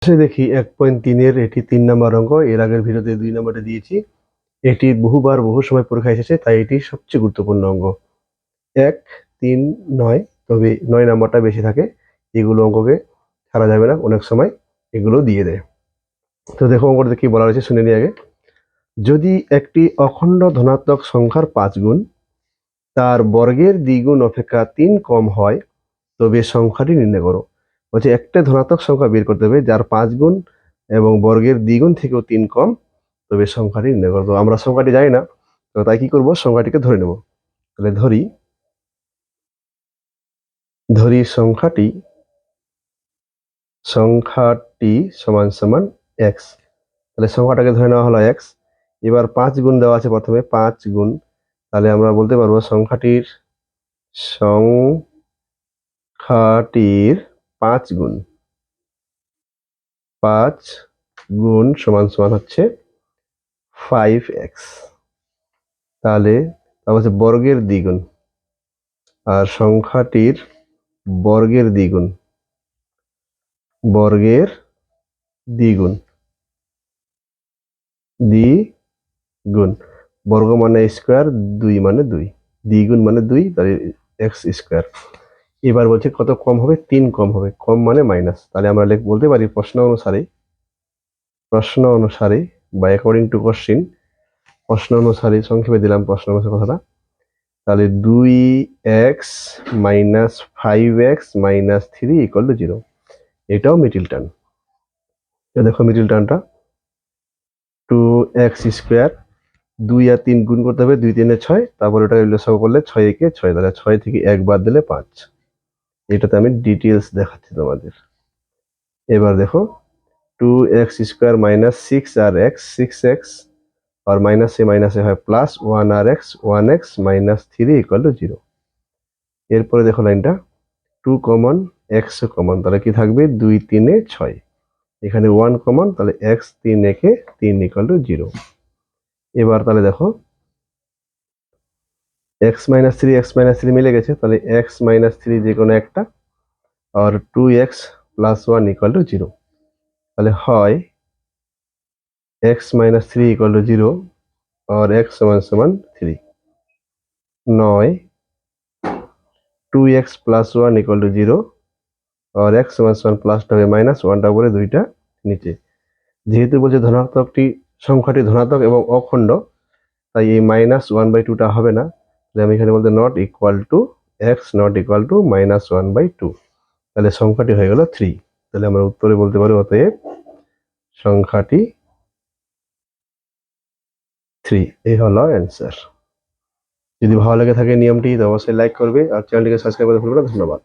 দেখি 1.3 এটি 3 নম্বর অঙ্ক। এর আগের ভিডিওতে 2 নম্বরটা দিয়েছি। এটি বহুবার বহু সময় পরীক্ষায় এসেছে, তাই এটি সবচেয়ে গুরুত্বপূর্ণ অঙ্ক। 1, 3, 9, তবে 9 নম্বরটা বেশি থাকে। এগুলো অঙ্ককে ছাড়া যাবে না, অনেক সময় এগুলো দিয়ে দেয়। তো দেখো অঙ্কটাতে কি বলা রয়েছে শুনে নিই আগে। যদি একটি অখণ্ড ধনাত্মক সংখ্যার 5 গুণ তার বর্গের দ্বিগুণ অপেক্ষা 3 কম হয়, তবে সংখ্যাটি নির্ণয় করো। বলছে একটা ধনাত্মক সংখ্যা বের করতে হবে যার 5 গুণ এবং বর্গের দ্বিগুণ থেকেও 3 কম, তবে সংখ্যাটি নির্ণয় করো। তো আমরা সংখ্যাটি জানি না, তো তাই কি করব, সংখ্যাটিকে ধরে নেব। তাহলে ধরি সংখ্যাটি সমান সমান এক্স। তাহলে সংখ্যাটাকে ধরে নেওয়া হলো এক্স। এবার 5 গুণ দেওয়া আছে, প্রথমে 5 গুণ, তাহলে আমরা বলতে পারবো সংখ্যাটির 5 গুণ 5 গুণ সমান সমান হচ্ছে 5x। তাহলে হচ্ছে বর্গের দ্বিগুণ, আর সংখ্যাটির বর্গের দ্বিগুণ দ্বিগুণ বর্গ মানে স্কোয়ার, 2 মানে 2, দ্বিগুণ মানে 2, তাহলে এক্স স্কোয়ার। এবার বলছে কত কম হবে, 3 কম হবে, কম মানে মাইনাস। তাহলে আমরা বলতে পারি প্রশ্ন অনুসারে বা অ্যাকর্ডিং টু কোশ্চিন, প্রশ্ন অনুসারে সংক্ষেপে দিলাম প্রশ্ন অনুসারে কথাটা। তাহলে 2x minus 5x minus 3 equal to 0। এটাও মিডিল টার্ম। দেখো মিডিল টার্মটা 2x স্কোয়ার, 2 আর 3 গুণ করতে হবে, 2 3 6, তারপর ওটা লসাগু করলে 6 একে 6, তাহলে 6 থেকে 1 বাদ দিলে 5। এটাতে আমি ডিটেলস দেখাচ্ছি তোমাদের। এবার দেখো 2x স্কোয়ার মাইনাস 6 আর x 6x, আর মাইনাসে মাইনাসে হয় প্লাস 1 আর x 1x minus 3 equal to 0। এরপরে দেখো লাইনটা 2 কমন, x কমন, তাহলে কি থাকবে 2 3 6, এখানে 1 কমন, তাহলে x 3 একে 3 ইকুয়াল টু 0। এবার তাহলে দেখো x মাইনাস 3 মিলে গেছে, তাহলে x মাইনাস 3 যে কোনো একটা, আর 2x প্লাস 1 ইকুয়াল টু 0। তাহলে হয় x মাইনাস 3 ইকুয়াল টু 0 और x সমান সমান 3, নয় 2x প্লাস 1 ইকুয়াল টু 0 और x সমান সমান প্লাসটা হবে মাইনাস, 1টা উপরে 2টা নিচে। যেহেতু বলছে সংখ্যাটি ধনাত্মক এবং অখণ্ড, তাই এই -1/2টা হবে না। তাহলে আমি এখানে বলতে not equal to x not equal to -1/2, তাহলে সংখ্যাটি হয়ে গেল 3। তাহলে আমরা উত্তরে বলতে পারি অতএব সংখ্যাটি 3। এই হলো অ্যান্সার। যদি ভালো লেগে থাকে নিয়মটি, তো অবশ্যই লাইক করবে আর চ্যানেলটিকে সাবস্ক্রাইব করতে ভুলবে না। ধন্যবাদ।